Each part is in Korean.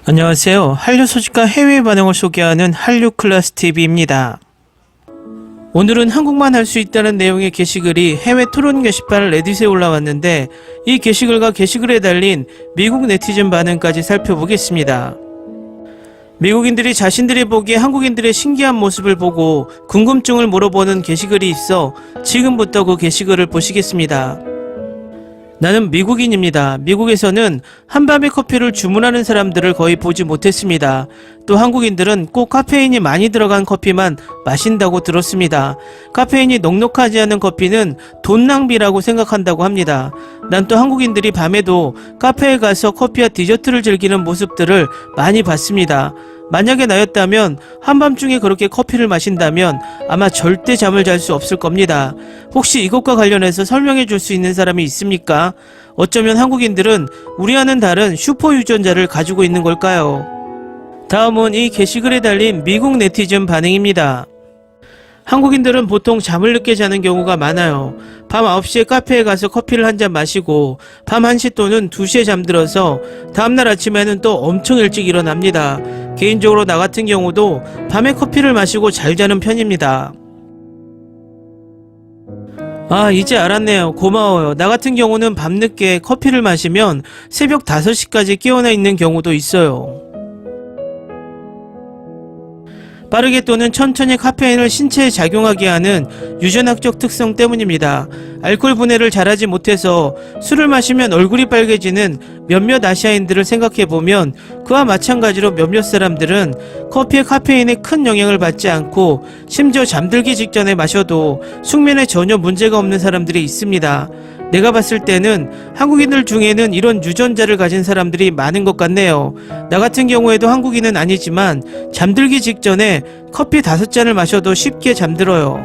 안녕하세요. 한류 소식과 해외 반응을 소개하는 한류클래스TV입니다. 오늘은 한국만 할 수 있다는 내용의 게시글이 해외 토론 게시판 레딧에 올라왔는데 이 게시글과 게시글에 달린 미국 네티즌 반응까지 살펴보겠습니다. 미국인들이 자신들이 보기에 한국인들의 신기한 모습을 보고 궁금증을 물어보는 게시글이 있어 지금부터 그 게시글을 보시겠습니다. 나는 미국인입니다. 미국에서는 한밤에 커피를 주문하는 사람들을 거의 보지 못했습니다. 또 한국인들은 꼭 카페인이 많이 들어간 커피만 마신다고 들었습니다. 카페인이 넉넉하지 않은 커피는 돈 낭비라고 생각한다고 합니다. 난 또 한국인들이 밤에도 카페에 가서 커피와 디저트를 즐기는 모습들을 많이 봤습니다. 만약에 나였다면 한밤중에 그렇게 커피를 마신다면 아마 절대 잠을 잘 수 없을 겁니다. 혹시 이것과 관련해서 설명해 줄 수 있는 사람이 있습니까? 어쩌면 한국인들은 우리와는 다른 슈퍼 유전자를 가지고 있는 걸까요? 다음은 이 게시글에 달린 미국 네티즌 반응입니다. 한국인들은 보통 잠을 늦게 자는 경우가 많아요. 밤 9시에 카페에 가서 커피를 한 잔 마시고 밤 1시 또는 2시에 잠들어서 다음날 아침에는 또 엄청 일찍 일어납니다. 개인적으로 나 같은 경우도 밤에 커피를 마시고 잘 자는 편입니다. 이제 알았네요. 고마워요. 나 같은 경우는 밤늦게 커피를 마시면 새벽 5시까지 깨어나 있는 경우도 있어요. 빠르게 또는 천천히 카페인을 신체에 작용하게 하는 유전학적 특성 때문입니다. 알코올 분해를 잘하지 못해서 술을 마시면 얼굴이 빨개지는 몇몇 아시아인들을 생각해보면 그와 마찬가지로 몇몇 사람들은 커피의 카페인에 큰 영향을 받지 않고 심지어 잠들기 직전에 마셔도 숙면에 전혀 문제가 없는 사람들이 있습니다. 내가 봤을 때는 한국인들 중에는 이런 유전자를 가진 사람들이 많은 것 같네요. 나 같은 경우에도 한국인은 아니지만 잠들기 직전에 커피 5잔을 마셔도 쉽게 잠들어요.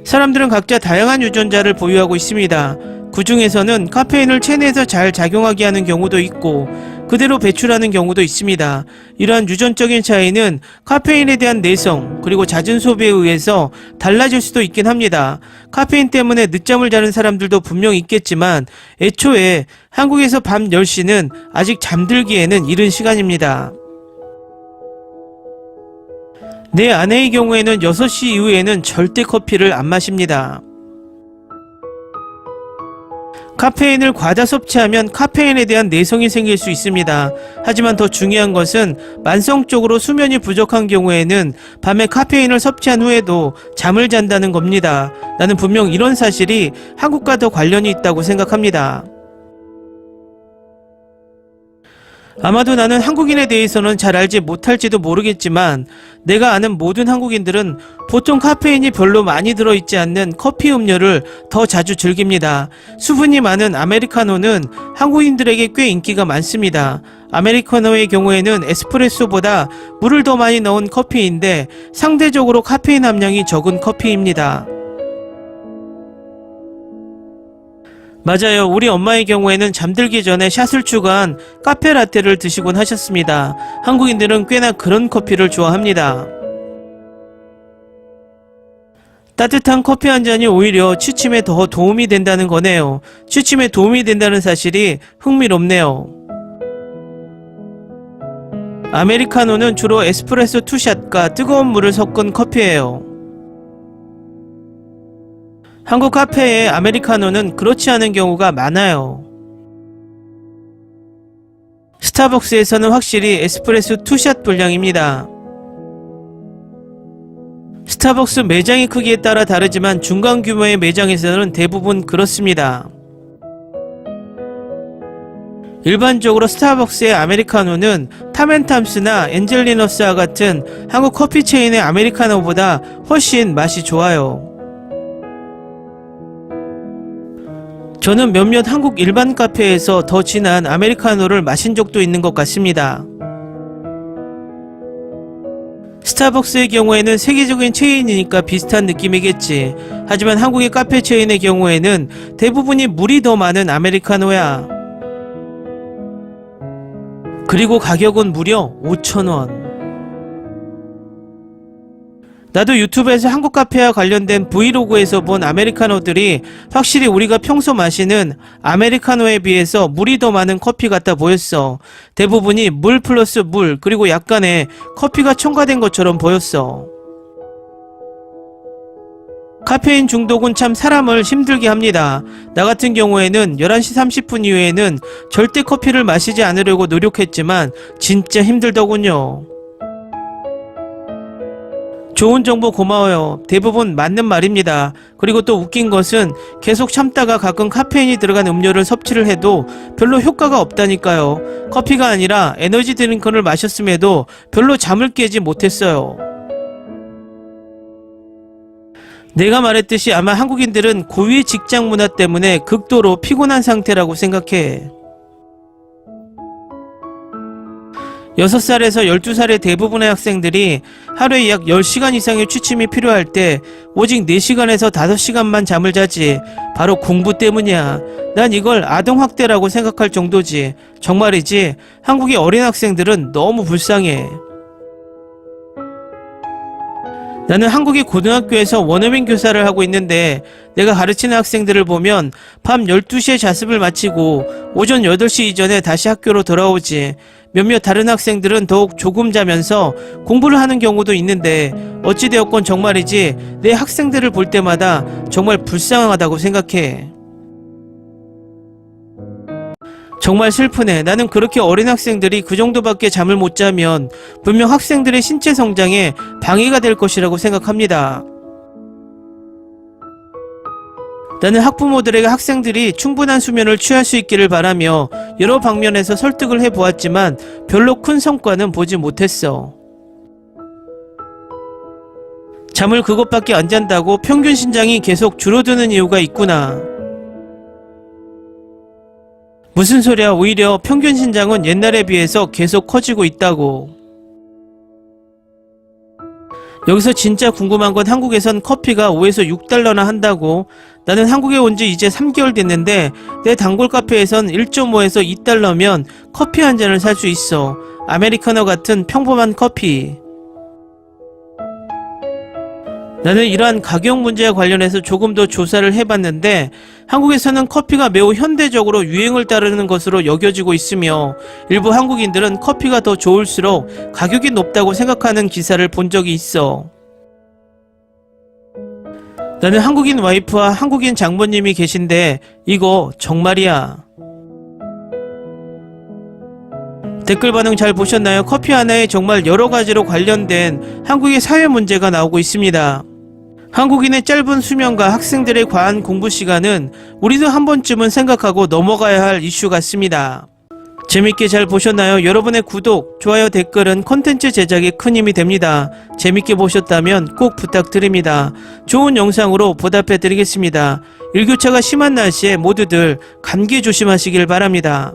사람들은 각자 다양한 유전자를 보유하고 있습니다. 그 중에서는 카페인을 체내에서 잘 작용하게 하는 경우도 있고 그대로 배출하는 경우도 있습니다. 이러한 유전적인 차이는 카페인에 대한 내성 그리고 잦은 소비에 의해서 달라질 수도 있긴 합니다. 카페인 때문에 늦잠을 자는 사람들도 분명 있겠지만 애초에 한국에서 밤 10시는 아직 잠들기에는 이른 시간입니다. 내 아내의 경우에는 6시 이후에는 절대 커피를 안 마십니다. 카페인을 과다 섭취하면 카페인에 대한 내성이 생길 수 있습니다. 하지만 더 중요한 것은 만성적으로 수면이 부족한 경우에는 밤에 카페인을 섭취한 후에도 잠을 잔다는 겁니다. 나는 분명 이런 사실이 한국과 더 관련이 있다고 생각합니다. 아마도 나는 한국인에 대해서는 잘 알지 못할지도 모르겠지만 내가 아는 모든 한국인들은 보통 카페인이 별로 많이 들어있지 않는 커피 음료를 더 자주 즐깁니다. 수분이 많은 아메리카노는 한국인들에게 꽤 인기가 많습니다. 아메리카노의 경우에는 에스프레소보다 물을 더 많이 넣은 커피인데 상대적으로 카페인 함량이 적은 커피입니다. 맞아요. 우리 엄마의 경우에는 잠들기 전에 샷을 추가한 카페라떼를 드시곤 하셨습니다. 한국인들은 꽤나 그런 커피를 좋아합니다. 따뜻한 커피 한 잔이 오히려 취침에 더 도움이 된다는 거네요. 취침에 도움이 된다는 사실이 흥미롭네요. 아메리카노는 주로 에스프레소 투샷과 뜨거운 물을 섞은 커피예요. 한국 카페의 아메리카노는 그렇지 않은 경우가 많아요. 스타벅스에서는 확실히 에스프레소 투샷 분량입니다. 스타벅스 매장의 크기에 따라 다르지만 중간 규모의 매장에서는 대부분 그렇습니다. 일반적으로 스타벅스의 아메리카노는 탐앤탐스나 엔젤리너스와 같은 한국 커피 체인의 아메리카노보다 훨씬 맛이 좋아요. 저는 몇몇 한국 일반 카페에서 더 진한 아메리카노를 마신 적도 있는 것 같습니다. 스타벅스의 경우에는 세계적인 체인이니까 비슷한 느낌이겠지. 하지만 한국의 카페 체인의 경우에는 대부분이 물이 더 많은 아메리카노야. 그리고 가격은 무려 5,000원. 나도 유튜브에서 한국 카페와 관련된 브이로그에서 본 아메리카노들이 확실히 우리가 평소 마시는 아메리카노에 비해서 물이 더 많은 커피 같아 보였어. 대부분이 물 플러스 물, 그리고 약간의 커피가 첨가된 것처럼 보였어. 카페인 중독은 참 사람을 힘들게 합니다. 나 같은 경우에는 11시 30분 이후에는 절대 커피를 마시지 않으려고 노력했지만 진짜 힘들더군요. 좋은 정보 고마워요. 대부분 맞는 말입니다. 그리고 또 웃긴 것은 계속 참다가 가끔 카페인이 들어간 음료를 섭취를 해도 별로 효과가 없다니까요. 커피가 아니라 에너지 드링크를 마셨음에도 별로 잠을 깨지 못했어요. 내가 말했듯이 아마 한국인들은 고위 직장 문화 때문에 극도로 피곤한 상태라고 생각해. 6살에서 12살의 대부분의 학생들이 하루에 약 10시간 이상의 취침이 필요할 때 오직 4시간에서 5시간만 잠을 자지. 바로 공부 때문이야. 난 이걸 아동학대라고 생각할 정도지. 정말이지. 한국의 어린 학생들은 너무 불쌍해. 나는 한국의 고등학교에서 원어민 교사를 하고 있는데 내가 가르치는 학생들을 보면 밤 12시에 자습을 마치고 오전 8시 이전에 다시 학교로 돌아오지. 몇몇 다른 학생들은 더욱 조금 자면서 공부를 하는 경우도 있는데 어찌되었건 정말이지 내 학생들을 볼 때마다 정말 불쌍하다고 생각해. 정말 슬프네. 나는 그렇게 어린 학생들이 그 정도밖에 잠을 못 자면 분명 학생들의 신체 성장에 방해가 될 것이라고 생각합니다. 나는 학부모들에게 학생들이 충분한 수면을 취할 수 있기를 바라며 여러 방면에서 설득을 해보았지만 별로 큰 성과는 보지 못했어. 잠을 그것밖에 안 잔다고 평균 신장이 계속 줄어드는 이유가 있구나. 무슨 소리야. 오히려 평균 신장은 옛날에 비해서 계속 커지고 있다고. 여기서 진짜 궁금한 건 한국에선 커피가 5에서 6달러나 한다고. 나는 한국에 온 지 이제 3개월 됐는데 내 단골 카페에선 1.5에서 2달러면 커피 한 잔을 살 수 있어. 아메리카노 같은 평범한 커피. 나는 이러한 가격 문제와 관련해서 조금 더 조사를 해봤는데 한국에서는 커피가 매우 현대적으로 유행을 따르는 것으로 여겨지고 있으며 일부 한국인들은 커피가 더 좋을수록 가격이 높다고 생각하는 기사를 본 적이 있어. 나는 한국인 와이프와 한국인 장모님이 계신데 이거 정말이야. 댓글 반응 잘 보셨나요? 커피 하나에 정말 여러 가지로 관련된 한국의 사회 문제가 나오고 있습니다. 한국인의 짧은 수면과 학생들의 과한 공부 시간은 우리도 한 번쯤은 생각하고 넘어가야 할 이슈 같습니다. 재밌게 잘 보셨나요? 여러분의 구독, 좋아요, 댓글은 콘텐츠 제작에 큰 힘이 됩니다. 재밌게 보셨다면 꼭 부탁드립니다. 좋은 영상으로 보답해 드리겠습니다. 일교차가 심한 날씨에 모두들 감기 조심하시길 바랍니다.